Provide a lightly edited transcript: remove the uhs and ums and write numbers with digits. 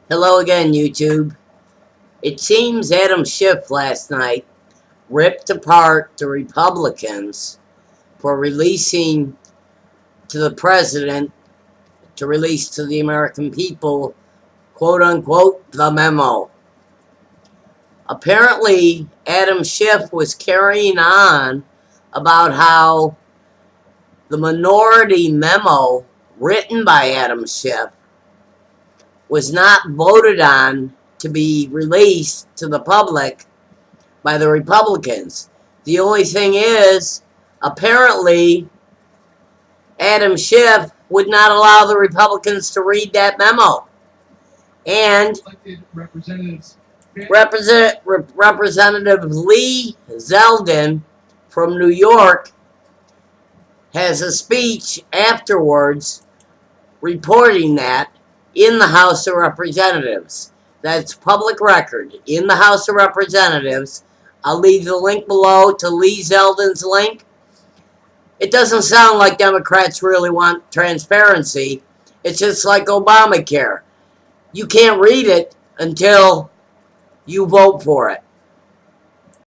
Hello again, YouTube. It seems Adam Schiff last night ripped apart the Republicans for releasing to the president, to release to the American people, quote unquote, the memo. Apparently, Adam Schiff was carrying on about how the minority memo written by Adam Schiff was not voted on to be released to the public by the Republicans. The only thing is, apparently, Adam Schiff would not allow the Republicans to read that memo. And Representative Lee Zeldin from New York has a speech afterwards reporting that in the House of Representatives. That's public record. In the House of Representatives, I'll leave the link below to Lee Zeldin's link. It doesn't sound like Democrats really want transparency. It's just like Obamacare. You can't read it until you vote for it.